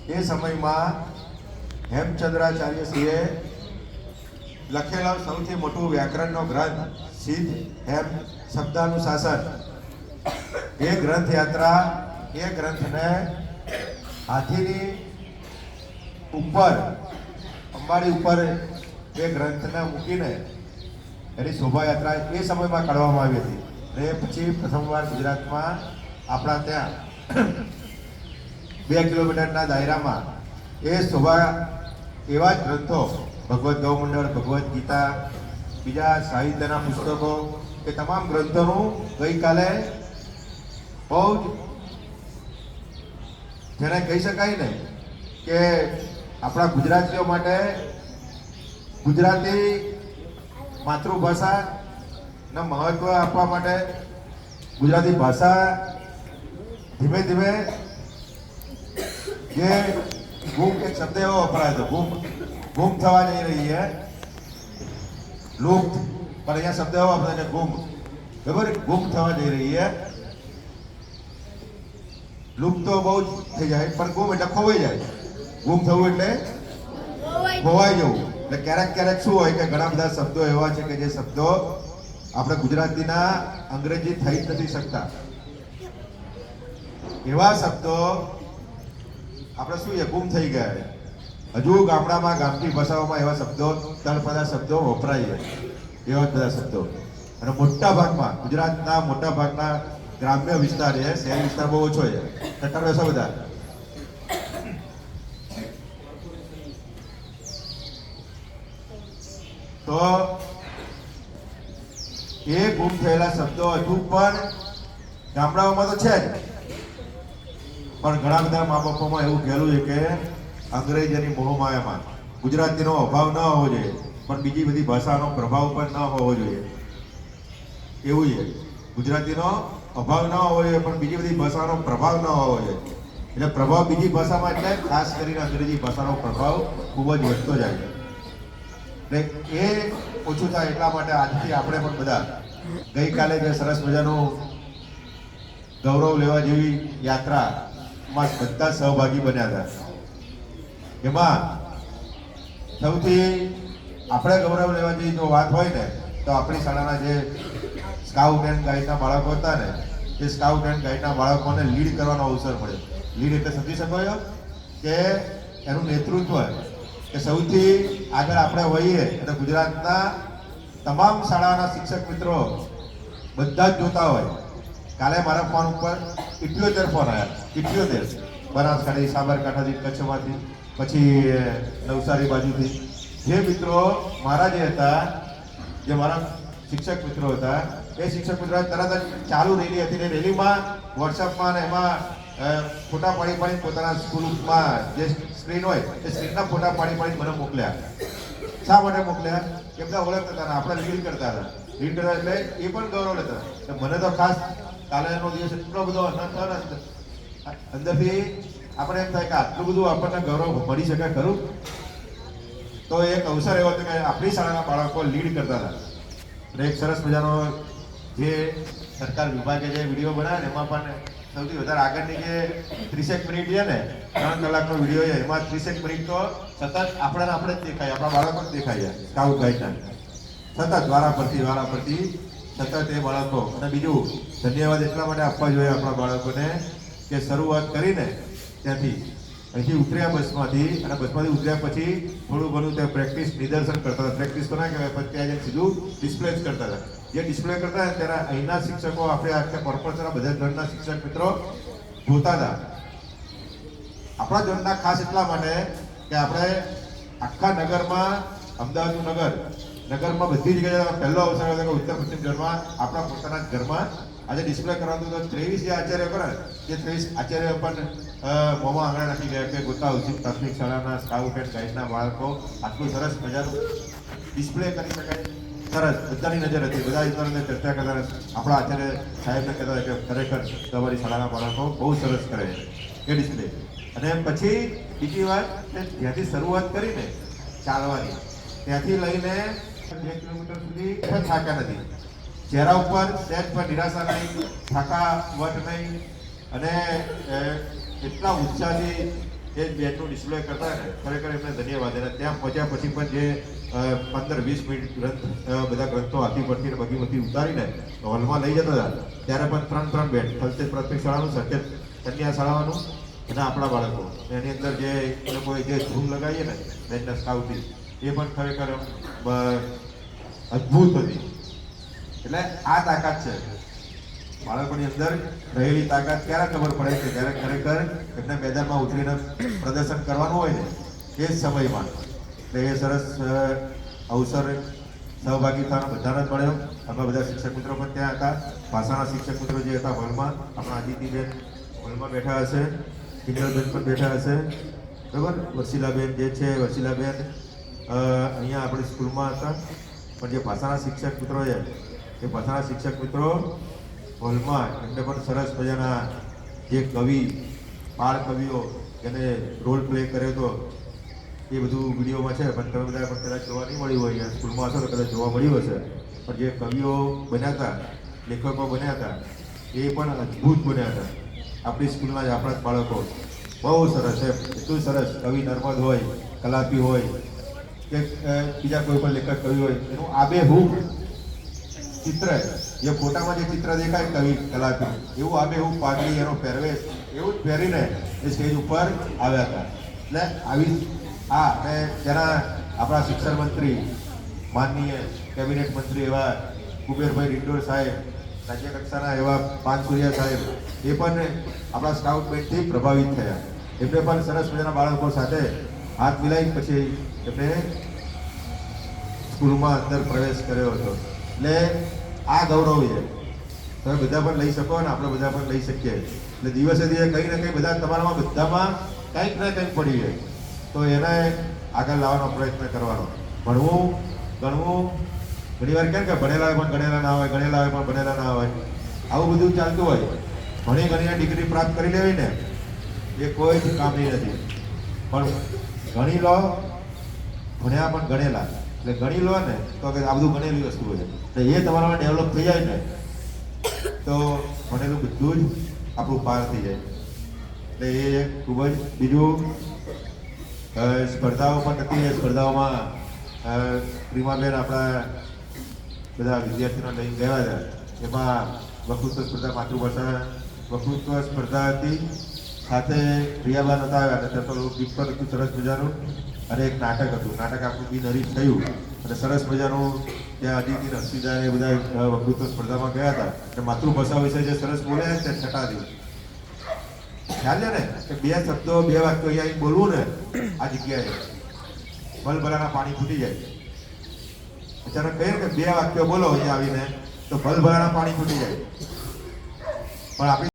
એ સમયમાં હેમચંદ્રાચાર્યશ્રીએ લખેલો સૌથી મોટું વ્યાકરણનો ગ્રંથ સિદ્ધ હેમ શબ્દાનુશાસન, એ ગ્રંથ યાત્રા, એ ગ્રંથને હાથીની ઉપર અંબાડી ઉપર એ ગ્રંથને મૂકીને એની શોભાયાત્રા એ સમયમાં કાઢવામાં આવી હતી. અને પછી પ્રથમવાર ગુજરાતમાં આપણા ત્યાં 2 કિલોમીટરના દાયરામાં એ શોભા એવા જ ગ્રંથો, ભગવદ્ ગૌમંડળ, ભગવદ્ ગીતા, બીજા સાહિત્યના પુસ્તકો, એ તમામ ગ્રંથોનું ગઈકાલે બહુ જ જેને કહી શકાય ને કે આપણા ગુજરાતીઓ માટે ગુજરાતી માતૃભાષાને મહત્વ આપવા માટે ગુજરાતી ભાષા ધીમે ધીમે જે ગુમ, એક શબ્દ એવો વપરાય તો ગુમ થવા જઈ રહી છે, લુપ્ત, પણ અહીંયા શબ્દ એવો વપરાય છે ગુમ, બરાબર, ગુમ થવા જઈ રહી છે. લુપ્ત તો બહુ જ થઈ જાય, પણ ગુમ એટલે ખોવાઈ જાય. ગુમ થવું એટલે ખોવાઈ જવું. એટલે ક્યારેક ક્યારેક શું હોય કે ઘણા બધા શબ્દો એવા છે કે જે શબ્દો આપણે ગુજરાતીના અંગ્રેજી થઈ જ નથી શકતા. એવા શબ્દો આપણે શું છે, ગુમ થઈ ગયા. હજુ ગામડામાં, ગામની ભાષાઓમાં એવા શબ્દો, તળપદા શબ્દો વપરાય છે, એવા બધા શબ્દો. અને મોટા ભાગમાં ગુજરાતના મોટા ભાગના ગ્રામ્ય વિસ્તાર છે, શહેરી વિસ્તાર બહુ ઓછો છે, ટટ્ટાર બેસો બધા. તો એ ગુમ થયેલા શબ્દો હજુ પણ ગામડાઓમાં તો છે જ, પણ ઘણા બધા મા બાપોમાં એવું કહેલું છે કે અંગ્રેજીની મોહમાયામાં ગુજરાતીનો અભાવ ન હોવો જોઈએ, પણ બીજી બધી ભાષાનો પ્રભાવ પણ ન હોવો જોઈએ. એવું છે, ગુજરાતીનો અભાવ ન હોવો જોઈએ, પણ બીજી બધી ભાષાનો પ્રભાવ ન હોવો જોઈએ. એટલે પ્રભાવ બીજી ભાષામાં, એટલે ખાસ કરીને અંગ્રેજી ભાષાનો પ્રભાવ ખૂબ જ વધતો જાય છે. એટલે એ ઓછું થાય એટલા માટે આજથી આપણે પણ બધા ગઈકાલે જે સરસ મજાનું ગૌરવ લેવા જેવી યાત્રામાં બધા સહભાગી બન્યા હતા. એમાં સૌથી આપણે ગૌરવ લેવા જેવી જો વાત હોય ને, તો આપણી શાળાના જે સ્કાઉટ એન્ડ ગાઈડના બાળકો હતા ને, એ સ્કાઉટ એન્ડ ગાઈડના બાળકોને લીડ કરવાનો અવસર મળ્યો. લીડ એટલે સમજી શકો કે એનું નેતૃત્વ, કે સૌથી આગળ આપણે હોઈએ અને ગુજરાતના તમામ શાળાના શિક્ષક મિત્રો બધા જ જોતા હોય. કાલે મારા ફોન ઉપર 78 ફોન આવ્યા, 78, બનાસકાંઠા, સાબરકાંઠાથી, કચ્છમાંથી, પછી નવસારી બાજુથી. જે મિત્રો મારા જે હતા, જે મારા શિક્ષક મિત્રો હતા, એ શિક્ષક મિત્રો તરત જ ચાલુ રેલી હતી, એ રેલીમાં વોટ્સઅપમાં ને એમાં ફોટા પાડી પોતાના સ્કૂલમાં જે સ્ક્રીન હોય એ સ્ક્રીનના ફોટા પાડી મને મોકલ્યા. શા માટે મોકલ્યા? કે બધા ઓળખતા હતા, આપણે લીડ કરતા હતા. લીડ કરતા એટલે એ પણ ગૌરવ લેતા. મને તો ખાસ કાલેનો દિવસ એટલો બધો અંદરથી આપણે એમ થાય કે આટલું બધું આપણને ગૌરવ મળી શકે ખરું. તો એક અવસર એવો હતો કે આપણી શાળાના બાળકો લીડ કરતા હતા. એટલે એક સરસ મજાનો જે સરકાર વિભાગે જે વિડીયો બનાવે ને, એમાં પણ સૌથી વધારે આગળની જે 30 મિનિટ છે ને, 3 કલાકનો વિડીયો છે, એમાં 30 મિનિટ તો સતત આપણે જ દેખાય, આપણા બાળકો જ દેખાય સ્કાઉટ ગાઈડના. સતત વારા પરથી સતત એ બાળકો. અને બીજું ધન્યવાદ એટલા માટે આપવા જોઈએ આપણા બાળકોને કે શરૂઆત કરીને ત્યાંથી અહીંથી ઉતર્યા બસમાંથી, અને બસમાંથી ઉતર્યા પછી થોડું ઘણું ત્યાં પ્રેક્ટિસ, નિદર્શન કરતા હતા. પ્રેક્ટિસ તો ના કહેવાય, પણ ત્યાં જઈને સીધું ડિસ્પ્લે જ કરતા હતા. જે ડિસ્પ્લે કરતા હતા ત્યારે અહીંના શિક્ષકો, આપણે આખા કોર્પોરેશનના બધા ધોરણના શિક્ષક મિત્રો જોતા હતા. આપણા ધોરણના ખાસ એટલા માટે કે આપણે આખા નગરમાં, અમદાવાદનું નગરમાં બધી જગ્યાએ પહેલો અવસર હતો કે ઉત્તર પશ્ચિમ ઝોનમાં આપણા પોતાના ઘરમાં આજે ડિસ્પ્લે કરવાનું. તો 23 જે આચાર્ય કરે, જે 23 આચાર્ય પણ મોંમાં આંગળા નાખી ગયા કે ગોતા ઉચિત પ્રાથમિક શાળાના સ્કાઉટ એન્ડ ગાઈડના બાળકો આટલું સરસ મજાનું ડિસ્પ્લે કરી શકાય. સરસ, બધાની નજર હતી, બધા ઇતરોને ચર્ચા કરતા. આપણા આચાર્ય સાહેબને કહેતા કે ખરેખર તમારી શાળાના બાળકો બહુ સરસ કરે એ ડિસ્પ્લે. અને પછી બીજી વાત, જ્યાંથી શરૂઆત કરીને ચાલવાની, ત્યાંથી લઈને 2 કિલોમીટર સુધી થાક્યા નથી. ચહેરા ઉપર સહેજ પણ નિરાશા નહીં, થાકાવટ નહીં, અને એટલા ઉત્સાહથી એ જ બેચનું ડિસ્પ્લે કરતા ને ખરેખર એમને ધન્યવાદ. અને ત્યાં પહોંચ્યા પછી પણ જે 15-20 મિનિટ બધા ગ્રંથો હાથી પરથી ને બગીમાંથી ઉતારીને હોલમાં લઈ જતા હતા, ત્યારે પણ 3 બેચ થલતેજ પ્રાથમિક શાળાનું, સચેત કન્યા શાળાનું અને આપણા બાળકો, એની અંદર જે એ લોકોએ જે ધૂમ લગાવીએ ને બેચના સ્કાઉટથી, એ પણ ખરેખર અદ્ભુત હતી. એટલે આ તાકાત છે બાળકોની અંદર રહેલી તાકાત. ક્યારે ખબર પડે કે જ્યારે ખરેખર એમને મેદાનમાં ઉતરીને પ્રદર્શન કરવાનું હોય ને એ જ સમયમાં. એટલે એ સરસ અવસર સહભાગી થવાનો બધાને જ મળ્યો. આપણા બધા શિક્ષક મિત્રો પણ ત્યાં હતા. ભાષાના શિક્ષક મિત્રો જે હતા હોલમાં, આપણા આદિતિબેન હોલમાં બેઠા હશે, કિંજલબેન પણ બેઠા હશે, બરાબર. વસીલાબેન જે છે, વસીલાબેન અહીંયા આપણી સ્કૂલમાં હતા. પણ જે ભાષાના શિક્ષક મિત્રો છે એ ભાષાના શિક્ષક મિત્રો હોલમાં એમને પણ સરસ મજાના જે કવિ, બાળ કવિઓ એને રોલ પ્લે કર્યો હતો એ બધું વિડીયોમાં છે. પણ તમે બધા પણ કદાચ જોવા નહીં મળ્યું હોય, સ્કૂલમાં હશો તો કદાચ જોવા મળ્યું હશે. પણ જે કવિઓ બન્યા હતા, લેખકો બન્યા હતા, એ પણ અદ્ભુત બન્યા હતા. આપણી સ્કૂલના જ આપણા જ બાળકો બહુ સરસ છે. એટલું સરસ કવિ નર્મદ હોય, કલાપી હોય કે બીજા કોઈ પણ લેખક કવિ હોય, એનું આબેહૂબ ચિત્ર, જે ફોટામાં જે ચિત્ર દેખાય કવિ કલાપી, એવું આબેહૂબ પાઘડી, એનો પહેરવેશ એવું જ પહેરીને એ સ્ટેજ ઉપર આવ્યા હતા. એટલે આવી અને તેના આપણા શિક્ષણ મંત્રી, માનનીય કેબિનેટ મંત્રી એવા કુબેરભાઈ ડિંડોર સાહેબ, રાજ્ય કક્ષાના એવા પાનસુરિયા સાહેબ, એ પણ આપણા સ્કાઉટ બેચથી પ્રભાવિત થયા. એમને પણ સરસ મજાના બાળકો સાથે હાથ મિલાવી પછી એમને સ્કૂલમાં અંદર પ્રવેશ કર્યો હતો. એટલે આ ગૌરવ છે. તમે બધા પણ લઈ શકો અને આપણે બધા પણ લઈ શકીએ. એટલે દિવસે દિવસે કંઈ ને કંઈ બધા તમારામાં બધામાં કંઈક ને કંઈક પડી જાય તો એને આગળ લાવવાનો પ્રયત્ન કરવાનો. ભણવું ગણવું, ઘણી વાર કેમ કે ભણેલા હોય પણ ગણેલા ના હોય, ગણેલા હોય પણ ભણેલા ના હોય, આવું બધું ચાલતું હોય. ભણી ગણીને ડિગ્રી પ્રાપ્ત કરી લેવી ને એ કોઈ જ કામની નથી. પણ ગણી લો, ભણ્યા પણ ગણેલા, એટલે ગણી લો ને તો કે આ બધું ગણેલી વસ્તુ છે. એટલે એ તમારામાં ડેવલપ થઈ જાય ને તો ભણેલું બધું જ આપણું પાર થઈ જાય. એટલે એ ખૂબ જ. બીજું સ્પર્ધાઓ પણ હતી. એ સ્પર્ધાઓમાં પ્રીમાબેન આપણા બધા વિદ્યાર્થીઓને લઈને ગયા હતા. એમાં વક્તૃત્વ સ્પર્ધા, માતૃભાષા વક્તૃત્વ સ્પર્ધા હતી, સાથે પ્રિયાબા નતા આવ્યા અને ત્યાં તો લોકગીત પણ હતું સરસ મજાનું, અને એક નાટક હતું. નાટક આપણું બિનહરીફ થયું અને સરસ મજાનું ત્યાં અદિતિ રસીદા એ બધા વક્તૃત્વ સ્પર્ધામાં ગયા હતા. અને માતૃભાષા વિશે જે સરસ બોલ્યા તે છટાથી ખ્યાલ છે ને કે 2 શબ્દો 2 વાક્યો અહીંયા બોલવું ને આ જગ્યાએ ભલભલાના પાણી ફૂટી જાય. અચાનક કહીએ કે 2 વાક્યો બોલો અહીંયા આવીને તો ભલભલાના પાણી ફૂટી જાય. પણ આપણી